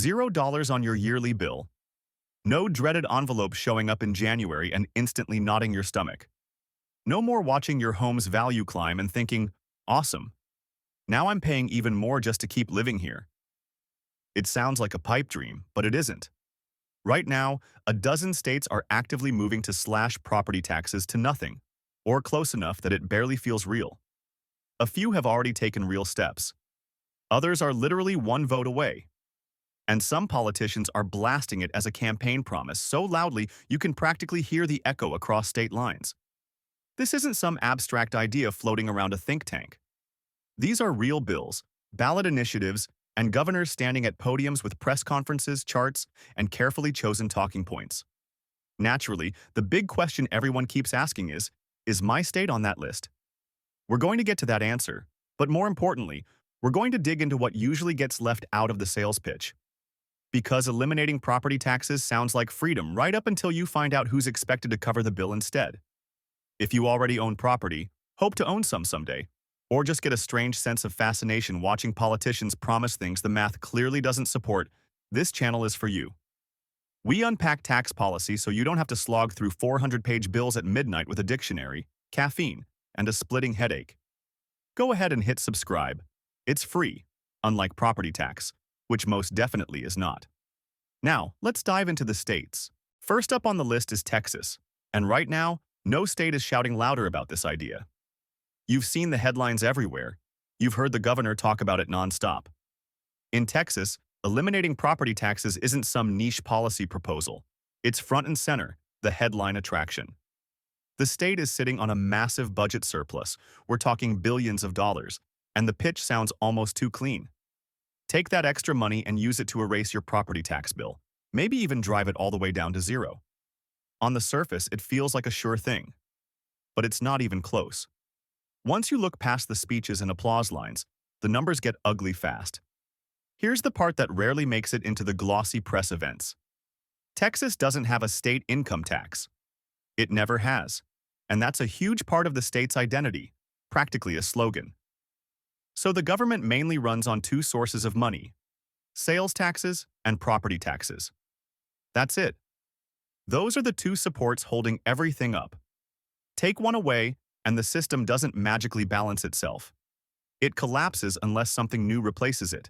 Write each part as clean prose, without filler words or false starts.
$0 on your yearly bill. No dreaded envelope showing up in January and instantly knotting your stomach. No more watching your home's value climb and thinking, awesome, now I'm paying even more just to keep living here. It sounds like a pipe dream, but it isn't. Right now, a dozen states are actively moving to slash property taxes to nothing, or close enough that it barely feels real. A few have already taken real steps. Others are literally one vote away. And some politicians are blasting it as a campaign promise so loudly you can practically hear the echo across state lines. This isn't some abstract idea floating around a think tank. These are real bills, ballot initiatives, and governors standing at podiums with press conferences, charts, and carefully chosen talking points. Naturally, the big question everyone keeps asking is my state on that list? We're going to get to that answer, but more importantly, we're going to dig into what usually gets left out of the sales pitch. Because eliminating property taxes sounds like freedom right up until you find out who's expected to cover the bill instead. If you already own property, hope to own some someday, or just get a strange sense of fascination watching politicians promise things the math clearly doesn't support, this channel is for you. We unpack tax policy so you don't have to slog through 400-page bills at midnight with a dictionary, caffeine, and a splitting headache. Go ahead and hit subscribe. It's free, unlike property tax, which most definitely is not. Now, let's dive into the states. First up on the list is Texas, and right now, no state is shouting louder about this idea. You've seen the headlines everywhere. You've heard the governor talk about it nonstop. In Texas, eliminating property taxes isn't some niche policy proposal. It's front and center, the headline attraction. The state is sitting on a massive budget surplus. We're talking billions of dollars, and the pitch sounds almost too clean. Take that extra money and use it to erase your property tax bill, maybe even drive it all the way down to zero. On the surface, it feels like a sure thing. But it's not even close. Once you look past the speeches and applause lines, the numbers get ugly fast. Here's the part that rarely makes it into the glossy press events. Texas doesn't have a state income tax. It never has. And that's a huge part of the state's identity, practically a slogan. So the government mainly runs on two sources of money: sales taxes and property taxes. That's it. Those are the two supports holding everything up. Take one away, and the system doesn't magically balance itself. It collapses unless something new replaces it.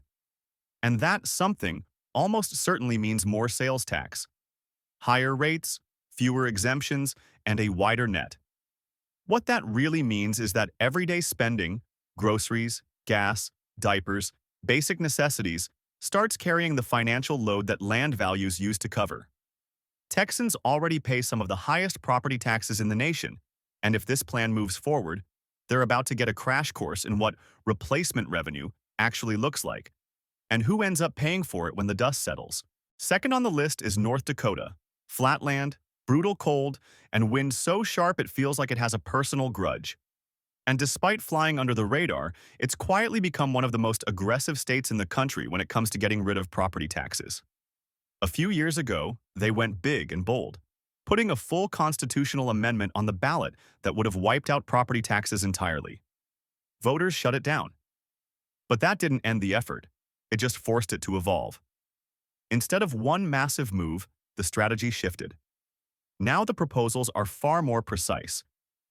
And that something almost certainly means more sales tax, higher rates, fewer exemptions, and a wider net. What that really means is that everyday spending, groceries, gas, diapers, basic necessities, starts carrying the financial load that land values used to cover. Texans already pay some of the highest property taxes in the nation, and if this plan moves forward, they're about to get a crash course in what replacement revenue actually looks like, and who ends up paying for it when the dust settles. Second on the list is North Dakota. Flatland, brutal cold, and wind so sharp it feels like it has a personal grudge. And despite flying under the radar, it's quietly become one of the most aggressive states in the country when it comes to getting rid of property taxes. A few years ago, they went big and bold, putting a full constitutional amendment on the ballot that would have wiped out property taxes entirely. Voters shut it down. But that didn't end the effort. It just forced it to evolve. Instead of one massive move, the strategy shifted. Now the proposals are far more precise: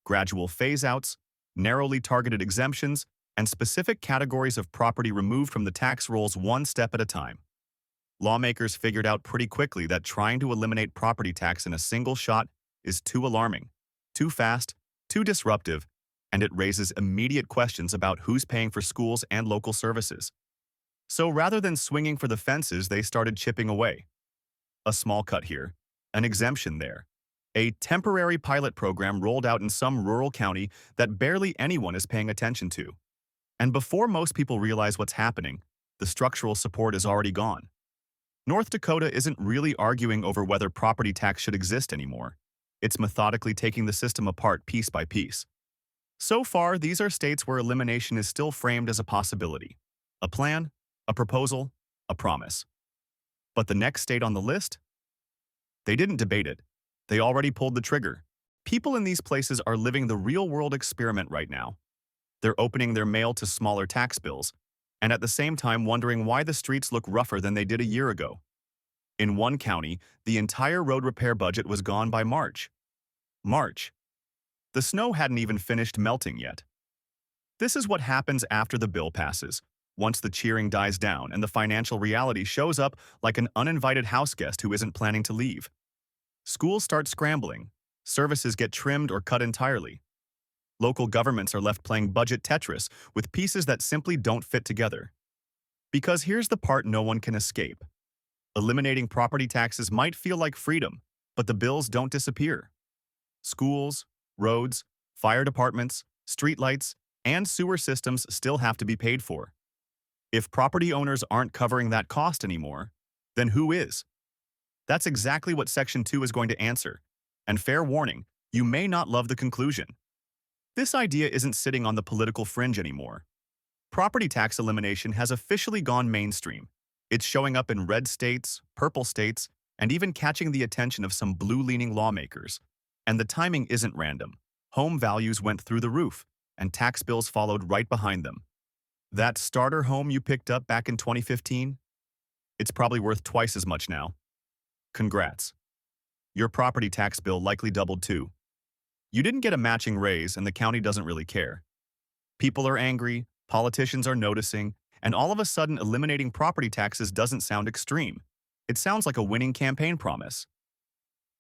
gradual phase-outs, narrowly targeted exemptions, and specific categories of property removed from the tax rolls one step at a time. Lawmakers figured out pretty quickly that trying to eliminate property tax in a single shot is too alarming, too fast, too disruptive, and it raises immediate questions about who's paying for schools and local services. So rather than swinging for the fences, they started chipping away. A small cut here, an exemption there, a temporary pilot program rolled out in some rural county that barely anyone is paying attention to. And before most people realize what's happening, the structural support is already gone. North Dakota isn't really arguing over whether property tax should exist anymore. It's methodically taking the system apart piece by piece. So far, these are states where elimination is still framed as a possibility. A plan, a proposal, a promise. But the next state on the list? They didn't debate it. They already pulled the trigger. People in these places are living the real-world experiment right now. They're opening their mail to smaller tax bills, and at the same time wondering why the streets look rougher than they did a year ago. In one county, the entire road repair budget was gone by March. March. The snow hadn't even finished melting yet. This is what happens after the bill passes, once the cheering dies down and the financial reality shows up like an uninvited house guest who isn't planning to leave. Schools start scrambling, services get trimmed or cut entirely. Local governments are left playing budget Tetris with pieces that simply don't fit together. Because here's the part no one can escape. Eliminating property taxes might feel like freedom, but the bills don't disappear. Schools, roads, fire departments, streetlights, and sewer systems still have to be paid for. If property owners aren't covering that cost anymore, then who is? That's exactly what Section 2 is going to answer. And fair warning, you may not love the conclusion. This idea isn't sitting on the political fringe anymore. Property tax elimination has officially gone mainstream. It's showing up in red states, purple states, and even catching the attention of some blue-leaning lawmakers. And the timing isn't random. Home values went through the roof, and tax bills followed right behind them. That starter home you picked up back in 2015? It's probably worth twice as much now. Congrats. Your property tax bill likely doubled too. You didn't get a matching raise, and the county doesn't really care. People are angry, politicians are noticing, and all of a sudden eliminating property taxes doesn't sound extreme. It sounds like a winning campaign promise.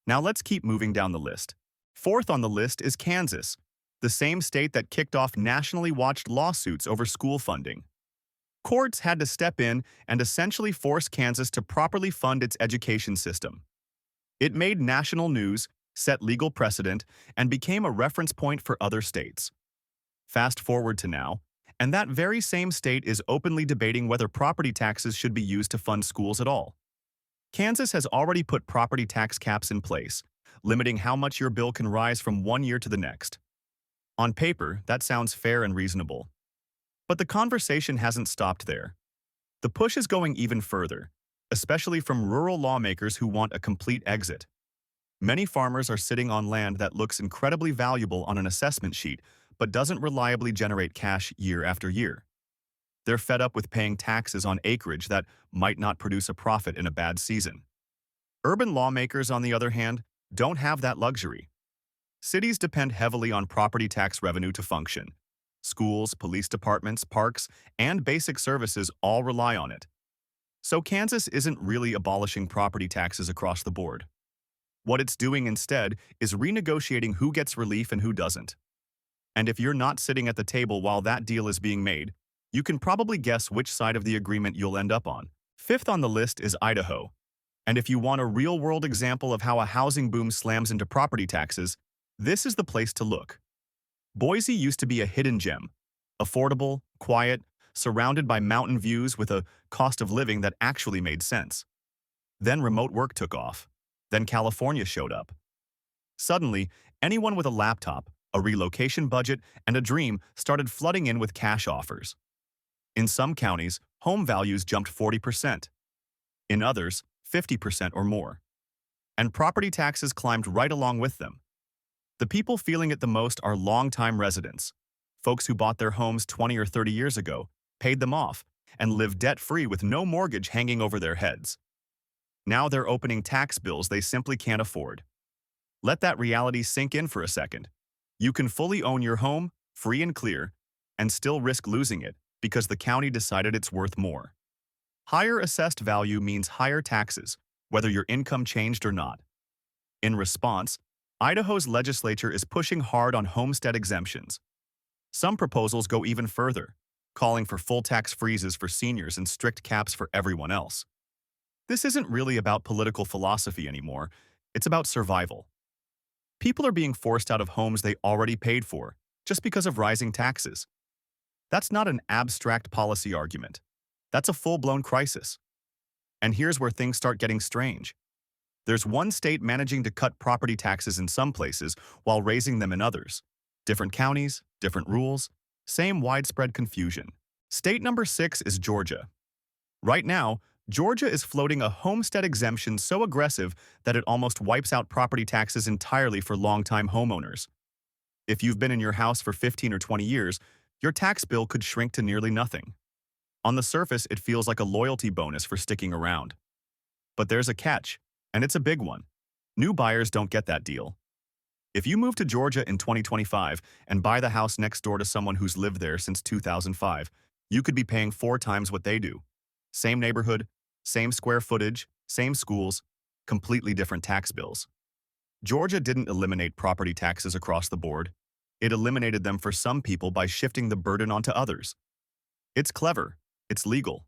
Now let's keep moving down the list. Fourth on the list is Kansas, the same state that kicked off nationally watched lawsuits over school funding. Courts had to step in and essentially force Kansas to properly fund its education system. It made national news, set legal precedent, and became a reference point for other states. Fast forward to now, and that very same state is openly debating whether property taxes should be used to fund schools at all. Kansas has already put property tax caps in place, limiting how much your bill can rise from one year to the next. On paper, that sounds fair and reasonable. But the conversation hasn't stopped there. The push is going even further, especially from rural lawmakers who want a complete exit. Many farmers are sitting on land that looks incredibly valuable on an assessment sheet, but doesn't reliably generate cash year after year. They're fed up with paying taxes on acreage that might not produce a profit in a bad season. Urban lawmakers, on the other hand, don't have that luxury. Cities depend heavily on property tax revenue to function. Schools, police departments, parks, and basic services all rely on it. So Kansas isn't really abolishing property taxes across the board. What it's doing instead is renegotiating who gets relief and who doesn't. And if you're not sitting at the table while that deal is being made, you can probably guess which side of the agreement you'll end up on. Fifth on the list is Idaho. And if you want a real-world example of how a housing boom slams into property taxes, this is the place to look. Boise used to be a hidden gem, affordable, quiet, surrounded by mountain views with a cost of living that actually made sense. Then remote work took off. Then California showed up. Suddenly, anyone with a laptop, a relocation budget, and a dream started flooding in with cash offers. In some counties, home values jumped 40%. In others, 50% or more. And property taxes climbed right along with them. The people feeling it the most are longtime residents, folks who bought their homes 20 or 30 years ago, paid them off, and live debt-free with no mortgage hanging over their heads. Now they're opening tax bills they simply can't afford. Let that reality sink in for a second. You can fully own your home, free and clear, and still risk losing it because the county decided it's worth more. Higher assessed value means higher taxes, whether your income changed or not. In response, Idaho's legislature is pushing hard on homestead exemptions. Some proposals go even further, calling for full tax freezes for seniors and strict caps for everyone else. This isn't really about political philosophy anymore, it's about survival. People are being forced out of homes they already paid for, just because of rising taxes. That's not an abstract policy argument. That's a full-blown crisis. And here's where things start getting strange. There's one state managing to cut property taxes in some places while raising them in others. Different counties, different rules, same widespread confusion. State number 6 is Georgia. Right now, Georgia is floating a homestead exemption so aggressive that it almost wipes out property taxes entirely for longtime homeowners. If you've been in your house for 15 or 20 years, your tax bill could shrink to nearly nothing. On the surface, it feels like a loyalty bonus for sticking around. But there's a catch, and it's a big one. New buyers don't get that deal. If you move to Georgia in 2025 and buy the house next door to someone who's lived there since 2005, you could be paying 4 times what they do. Same neighborhood, same square footage, same schools, completely different tax bills. Georgia didn't eliminate property taxes across the board. It eliminated them for some people by shifting the burden onto others. It's clever, it's legal.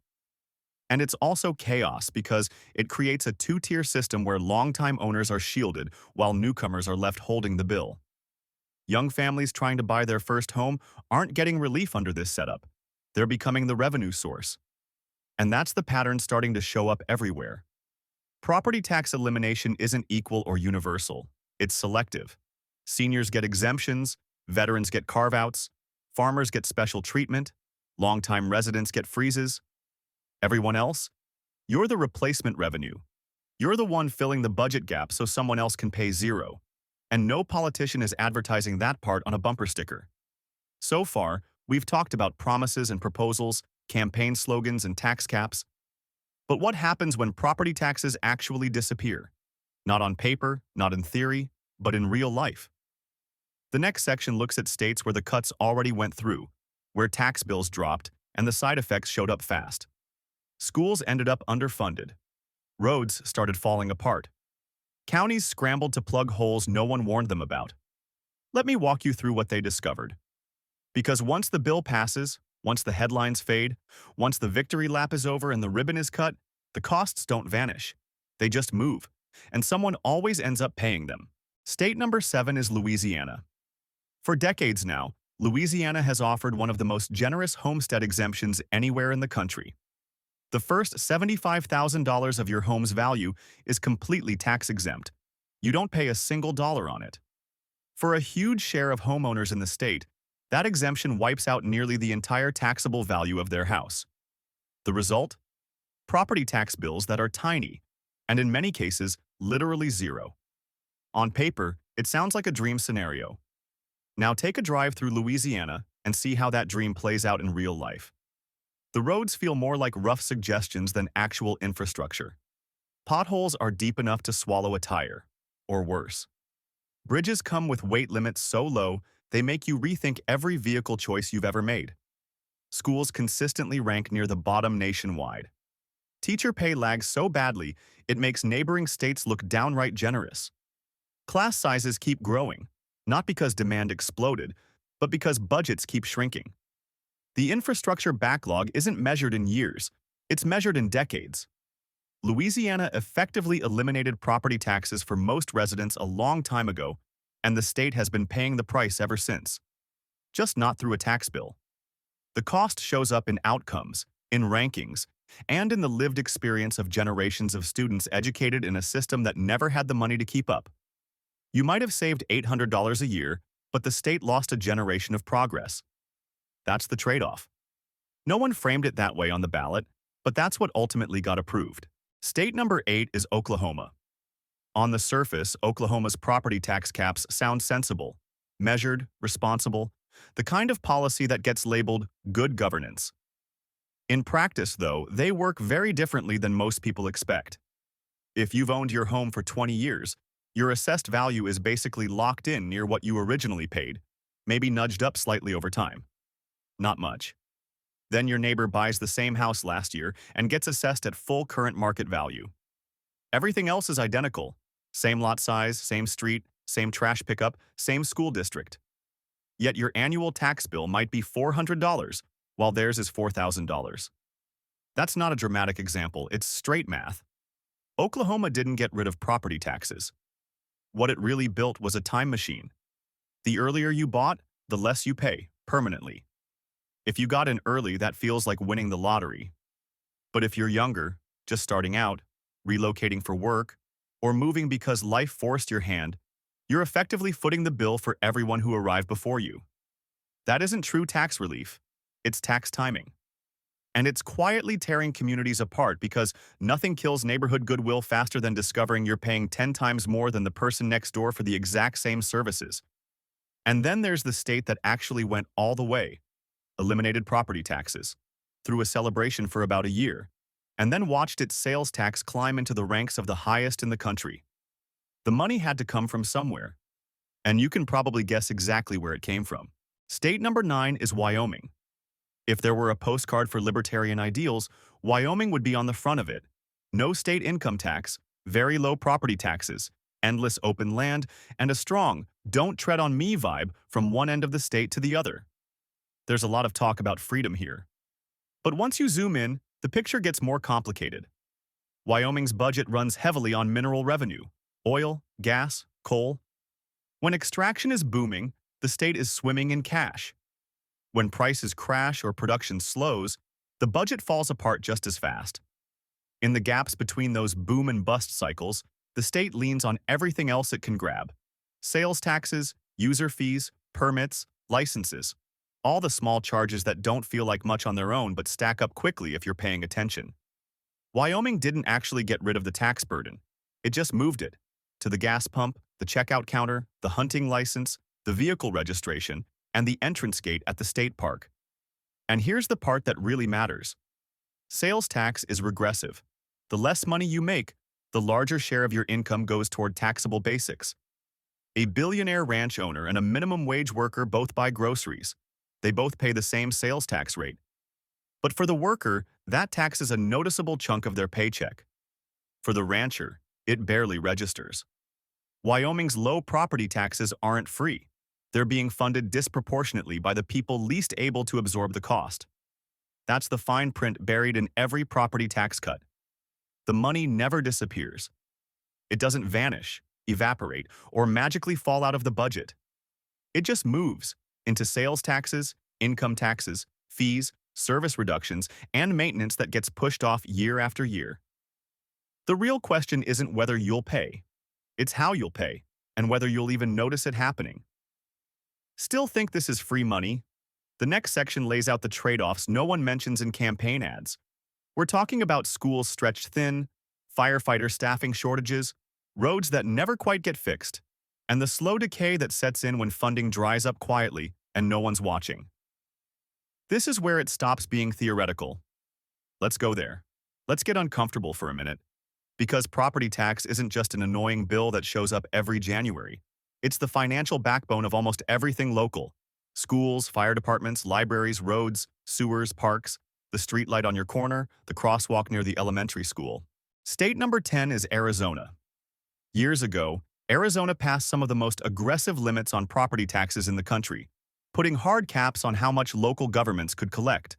And it's also chaos because it creates a two-tier system where longtime owners are shielded while newcomers are left holding the bill. Young families trying to buy their first home aren't getting relief under this setup. They're becoming the revenue source. And that's the pattern starting to show up everywhere. Property tax elimination isn't equal or universal. It's selective. Seniors get exemptions, veterans get carve-outs, farmers get special treatment, longtime residents get freezes. Everyone else? You're the replacement revenue. You're the one filling the budget gap so someone else can pay zero. And no politician is advertising that part on a bumper sticker. So far, we've talked about promises and proposals, campaign slogans and tax caps. But what happens when property taxes actually disappear? Not on paper, not in theory, but in real life. The next section looks at states where the cuts already went through, where tax bills dropped and the side effects showed up fast. Schools ended up underfunded. Roads started falling apart. Counties scrambled to plug holes no one warned them about. Let me walk you through what they discovered. Because once the bill passes, once the headlines fade, once the victory lap is over and the ribbon is cut, the costs don't vanish. They just move, and someone always ends up paying them. State number 7 is Louisiana. For decades now, Louisiana has offered one of the most generous homestead exemptions anywhere in the country. The first $75,000 of your home's value is completely tax-exempt. You don't pay a single dollar on it. For a huge share of homeowners in the state, that exemption wipes out nearly the entire taxable value of their house. The result? Property tax bills that are tiny, and in many cases, literally zero. On paper, it sounds like a dream scenario. Now take a drive through Louisiana and see how that dream plays out in real life. The roads feel more like rough suggestions than actual infrastructure. Potholes are deep enough to swallow a tire, or worse. Bridges come with weight limits so low, they make you rethink every vehicle choice you've ever made. Schools consistently rank near the bottom nationwide. Teacher pay lags so badly, it makes neighboring states look downright generous. Class sizes keep growing, not because demand exploded, but because budgets keep shrinking. The infrastructure backlog isn't measured in years, it's measured in decades. Louisiana effectively eliminated property taxes for most residents a long time ago, and the state has been paying the price ever since. Just not through a tax bill. The cost shows up in outcomes, in rankings, and in the lived experience of generations of students educated in a system that never had the money to keep up. You might have saved $800 a year, but the state lost a generation of progress. That's the trade-off. No one framed it that way on the ballot, but that's what ultimately got approved. State number 8 is Oklahoma. On the surface, Oklahoma's property tax caps sound sensible, measured, responsible, the kind of policy that gets labeled good governance. In practice, though, they work very differently than most people expect. If you've owned your home for 20 years, your assessed value is basically locked in near what you originally paid, maybe nudged up slightly over time. Not much. Then your neighbor buys the same house last year and gets assessed at full current market value. Everything else is identical. Same lot size, same street, same trash pickup, same school district. Yet your annual tax bill might be $400, while theirs is $4,000. That's not a dramatic example, it's straight math. Oklahoma didn't get rid of property taxes. What it really built was a time machine. The earlier you bought, the less you pay, permanently. If you got in early, that feels like winning the lottery. But if you're younger, just starting out, relocating for work, or moving because life forced your hand, you're effectively footing the bill for everyone who arrived before you. That isn't true tax relief. It's tax timing. And it's quietly tearing communities apart because nothing kills neighborhood goodwill faster than discovering you're paying 10 times more than the person next door for the exact same services. And then there's the state that actually went all the way, eliminated property taxes. threw a celebration for about a year, and then watched its sales tax climb into the ranks of the highest in the country. The money had to come from somewhere, and you can probably guess exactly where it came from. State number 9 is Wyoming. If there were a postcard for libertarian ideals, Wyoming would be on the front of it. No state income tax, very low property taxes, endless open land, and a strong "don't tread on me" vibe from one end of the state to the other. There's a lot of talk about freedom here. But once you zoom in, the picture gets more complicated. Wyoming's budget runs heavily on mineral revenue: oil, gas, coal. When extraction is booming, the state is swimming in cash. When prices crash or production slows, the budget falls apart just as fast. In the gaps between those boom and bust cycles, the state leans on everything else it can grab: sales taxes, user fees, permits, licenses, all the small charges that don't feel like much on their own but stack up quickly if you're paying attention. Wyoming didn't actually get rid of the tax burden. It just moved it to the gas pump, the checkout counter, the hunting license, the vehicle registration, and the entrance gate at the state park. And here's the part that really matters. Sales tax is regressive. The less money you make, the larger share of your income goes toward taxable basics. A billionaire ranch owner and a minimum wage worker both buy groceries. They both pay the same sales tax rate. But for the worker, that tax is a noticeable chunk of their paycheck. For the rancher, it barely registers. Wyoming's low property taxes aren't free. They're being funded disproportionately by the people least able to absorb the cost. That's the fine print buried in every property tax cut. The money never disappears. It doesn't vanish, evaporate, or magically fall out of the budget. It just moves into sales taxes, income taxes, fees, service reductions, and maintenance that gets pushed off year after year. The real question isn't whether you'll pay. It's how you'll pay, and whether you'll even notice it happening. Still think this is free money? The next section lays out the trade-offs no one mentions in campaign ads. We're talking about schools stretched thin, firefighter staffing shortages, roads that never quite get fixed, and the slow decay that sets in when funding dries up quietly and no one's watching. This is where it stops being theoretical. Let's go there. Let's get uncomfortable for a minute. Because property tax isn't just an annoying bill that shows up every January. It's the financial backbone of almost everything local. Schools, fire departments, libraries, roads, sewers, parks, the streetlight on your corner, the crosswalk near the elementary school. State number 10 is Arizona. Years ago, Arizona passed some of the most aggressive limits on property taxes in the country, putting hard caps on how much local governments could collect.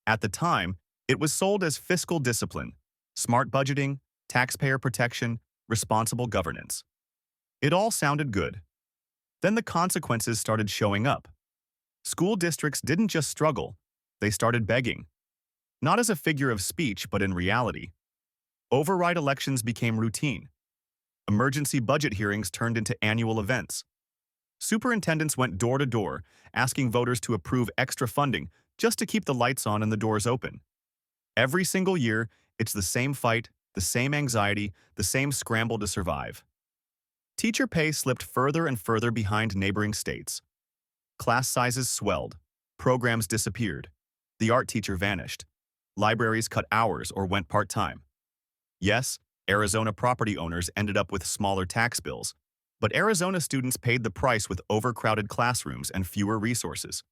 At the time, it was sold as fiscal discipline, smart budgeting, taxpayer protection, responsible governance. It all sounded good. Then the consequences started showing up. School districts didn't just struggle, they started begging. Not as a figure of speech, but in reality. Override elections became routine. Emergency budget hearings turned into annual events. Superintendents went door to door, asking voters to approve extra funding just to keep the lights on and the doors open. Every single year, it's the same fight, the same anxiety, the same scramble to survive. Teacher pay slipped further and further behind neighboring states. Class sizes swelled. Programs disappeared. The art teacher vanished. Libraries cut hours or went part-time. Yes, Arizona property owners ended up with smaller tax bills, but Arizona students paid the price with overcrowded classrooms and fewer resources.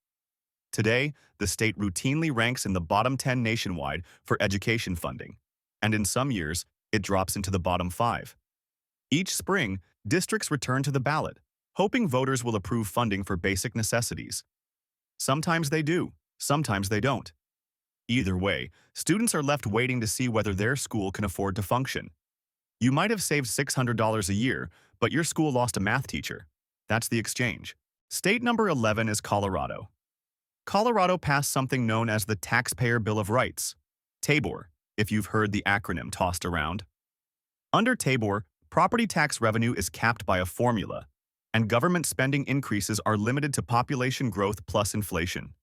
Today, the state routinely ranks in the bottom 10 nationwide for education funding, and in some years, it drops into the bottom 5. Each spring, districts return to the ballot, hoping voters will approve funding for basic necessities. Sometimes they do, sometimes they don't. Either way, students are left waiting to see whether their school can afford to function. You might have saved $600 a year, but your school lost a math teacher. That's the exchange. State number 11 is Colorado. Colorado passed something known as the Taxpayer Bill of Rights, TABOR, if you've heard the acronym tossed around. Under TABOR, property tax revenue is capped by a formula, and government spending increases are limited to population growth plus inflation.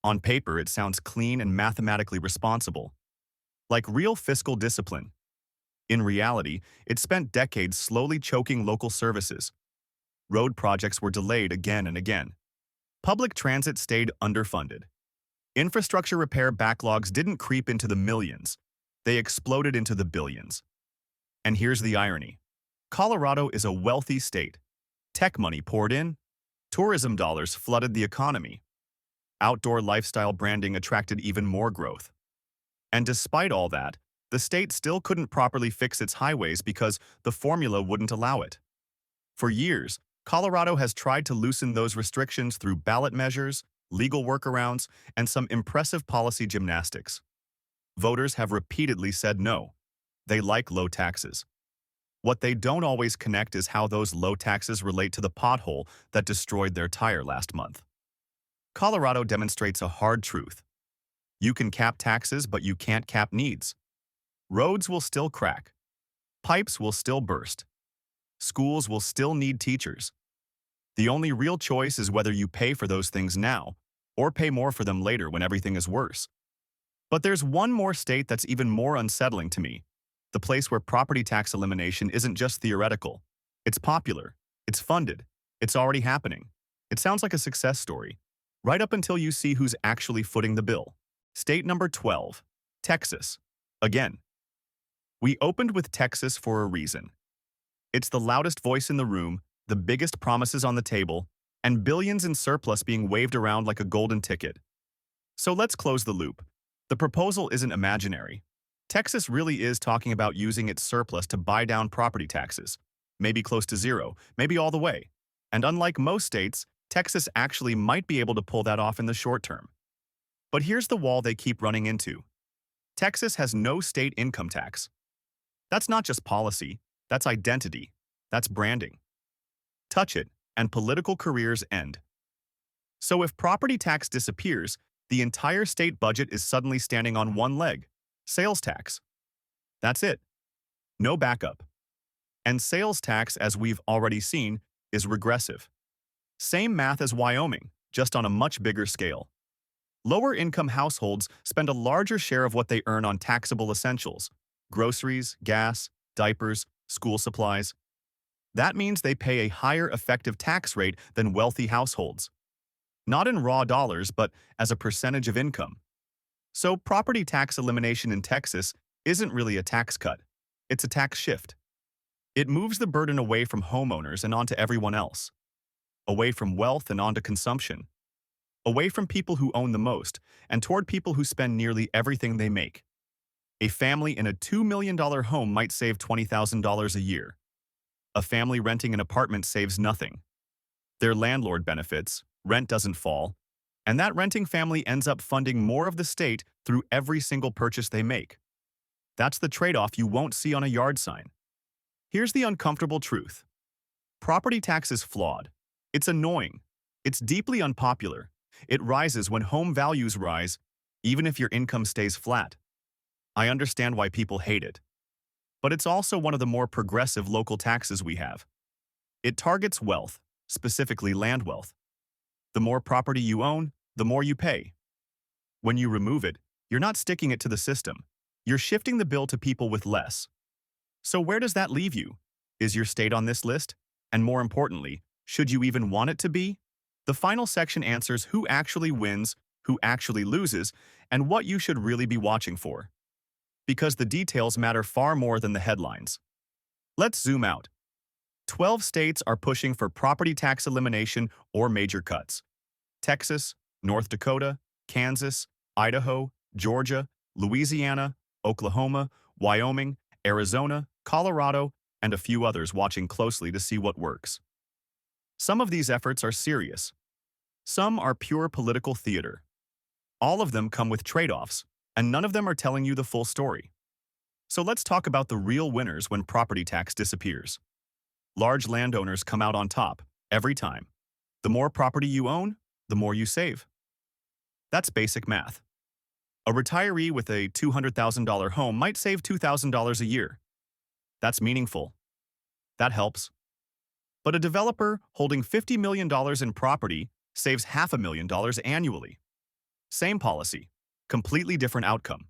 On paper, it sounds clean and mathematically responsible, like real fiscal discipline. In reality, it spent decades slowly choking local services. Road projects were delayed again and again. Public transit stayed underfunded. Infrastructure repair backlogs didn't creep into the millions. They exploded into the billions. And here's the irony. Colorado is a wealthy state. Tech money poured in. Tourism dollars flooded the economy. Outdoor lifestyle branding attracted even more growth. And despite all that, the state still couldn't properly fix its highways because the formula wouldn't allow it. For years, Colorado has tried to loosen those restrictions through ballot measures, legal workarounds, and some impressive policy gymnastics. Voters have repeatedly said no. They like low taxes. What they don't always connect is how those low taxes relate to the pothole that destroyed their tire last month. Colorado demonstrates a hard truth. You can cap taxes, but you can't cap needs. Roads will still crack. Pipes will still burst. Schools will still need teachers. The only real choice is whether you pay for those things now or pay more for them later when everything is worse. But there's one more state that's even more unsettling to me. The place where property tax elimination isn't just theoretical. It's popular. It's funded. It's already happening. It sounds like a success story, right up until you see who's actually footing the bill. State number 12, Texas. Again. We opened with Texas for a reason. It's the loudest voice in the room, the biggest promises on the table, and billions in surplus being waved around like a golden ticket. So let's close the loop. The proposal isn't imaginary. Texas really is talking about using its surplus to buy down property taxes, maybe close to zero, maybe all the way. And unlike most states, Texas actually might be able to pull that off in the short term. But here's the wall they keep running into. Texas has no state income tax. That's not just policy, that's identity, that's branding. Touch it, and political careers end. So if property tax disappears, the entire state budget is suddenly standing on one leg: sales tax. That's it. No backup. And sales tax, as we've already seen, is regressive. Same math as Wyoming, just on a much bigger scale. Lower-income households spend a larger share of what they earn on taxable essentials: groceries, gas, diapers, school supplies. That means they pay a higher effective tax rate than wealthy households. Not in raw dollars, but as a percentage of income. So property tax elimination in Texas isn't really a tax cut. It's a tax shift. It moves the burden away from homeowners and onto everyone else. Away from wealth and onto consumption. Away from people who own the most and toward people who spend nearly everything they make. A family in a $2 million home might save $20,000 a year. A family renting an apartment saves nothing. Their landlord benefits, rent doesn't fall, and that renting family ends up funding more of the state through every single purchase they make. That's the trade-off you won't see on a yard sign. Here's the uncomfortable truth. Property tax is flawed. It's annoying. It's deeply unpopular. It rises when home values rise, even if your income stays flat. I understand why people hate it. But it's also one of the more progressive local taxes we have. It targets wealth, specifically land wealth. The more property you own, the more you pay. When you remove it, you're not sticking it to the system. You're shifting the bill to people with less. So where does that leave you? Is your state on this list? And more importantly, should you even want it to be? The final section answers who actually wins, who actually loses, and what you should really be watching for. Because the details matter far more than the headlines. Let's zoom out. 12 states are pushing for property tax elimination or major cuts. Texas, North Dakota, Kansas, Idaho, Georgia, Louisiana, Oklahoma, Wyoming, Arizona, Colorado, and a few others watching closely to see what works. Some of these efforts are serious. Some are pure political theater. All of them come with trade-offs, and none of them are telling you the full story. So let's talk about the real winners when property tax disappears. Large landowners come out on top, every time. The more property you own, the more you save. That's basic math. A retiree with a $200,000 home might save $2,000 a year. That's meaningful. That helps. But a developer holding $50 million in property saves $500,000 annually. Same policy, completely different outcome.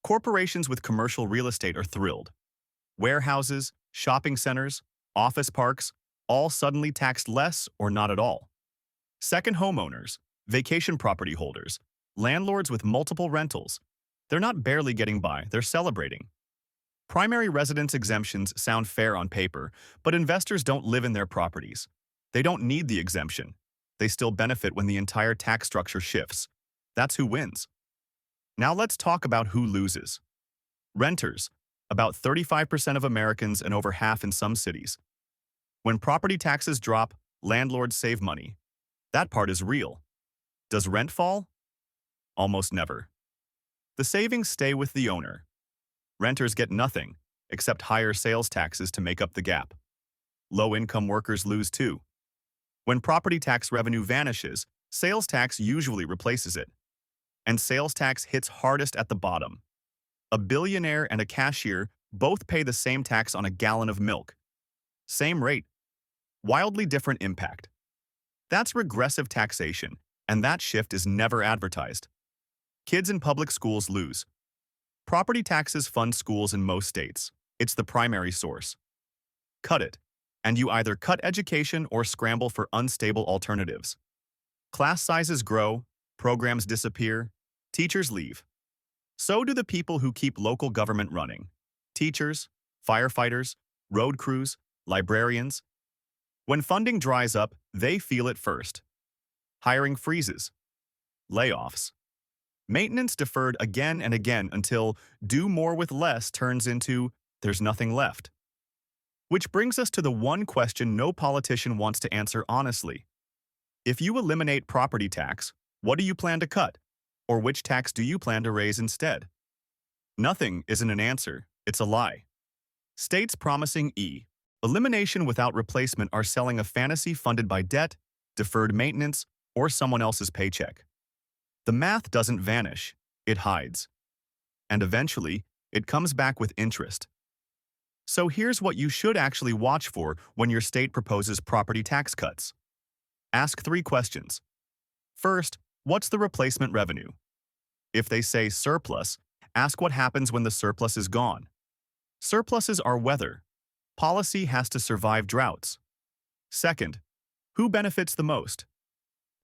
Corporations with commercial real estate are thrilled. Warehouses, shopping centers, office parks, all suddenly taxed less or not at all. Second homeowners, vacation property holders, Landlords with multiple rentals. They're not barely getting by, they're celebrating. Primary residence exemptions sound fair on paper, but investors don't live in their properties. They don't need the exemption. They still benefit when the entire tax structure shifts. That's who wins. Now let's talk about who loses. Renters, about 35% of Americans and over half in some cities. When property taxes drop, landlords save money. That part is real. Does rent fall? Almost never. The savings stay with the owner. Renters get nothing, except higher sales taxes to make up the gap. Low-income workers lose too. When property tax revenue vanishes, sales tax usually replaces it. And sales tax hits hardest at the bottom. A billionaire and a cashier both pay the same tax on a gallon of milk. Same rate. Wildly different impact. That's regressive taxation, and that shift is never advertised. Kids in public schools lose. Property taxes fund schools in most states. It's the primary source. Cut it, and you either cut education or scramble for unstable alternatives. Class sizes grow, programs disappear, teachers leave. So do the people who keep local government running. Teachers, firefighters, road crews, librarians. When funding dries up, they feel it first. Hiring freezes. Layoffs. Maintenance deferred again and again until do more with less turns into there's nothing left. Which brings us to the one question no politician wants to answer honestly. If you eliminate property tax, what do you plan to cut? Or which tax do you plan to raise instead? Nothing isn't an answer, it's a lie. States promising elimination without replacement are selling a fantasy funded by debt, deferred maintenance, or someone else's paycheck. The math doesn't vanish, it hides. And eventually, it comes back with interest. So here's what you should actually watch for when your state proposes property tax cuts. Ask 3 questions. First, what's the replacement revenue? If they say surplus, ask what happens when the surplus is gone. Surpluses are weather. Policy has to survive droughts. Second, who benefits the most?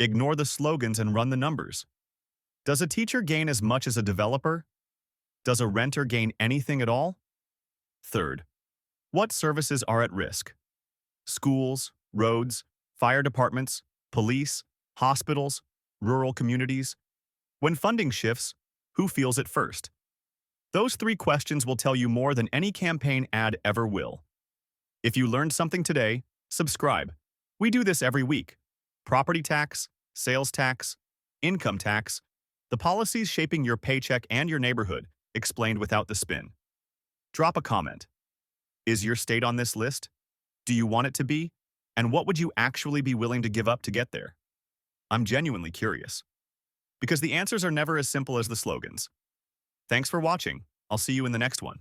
Ignore the slogans and run the numbers. Does a teacher gain as much as a developer? Does a renter gain anything at all? Third, what services are at risk? Schools, roads, fire departments, police, hospitals, rural communities. When funding shifts, who feels it first? Those 3 questions will tell you more than any campaign ad ever will. If you learned something today, subscribe. We do this every week. Property tax, sales tax, income tax, the policies shaping your paycheck and your neighborhood, explained without the spin. Drop a comment. Is your state on this list? Do you want it to be? And what would you actually be willing to give up to get there? I'm genuinely curious. Because the answers are never as simple as the slogans. Thanks for watching. I'll see you in the next one.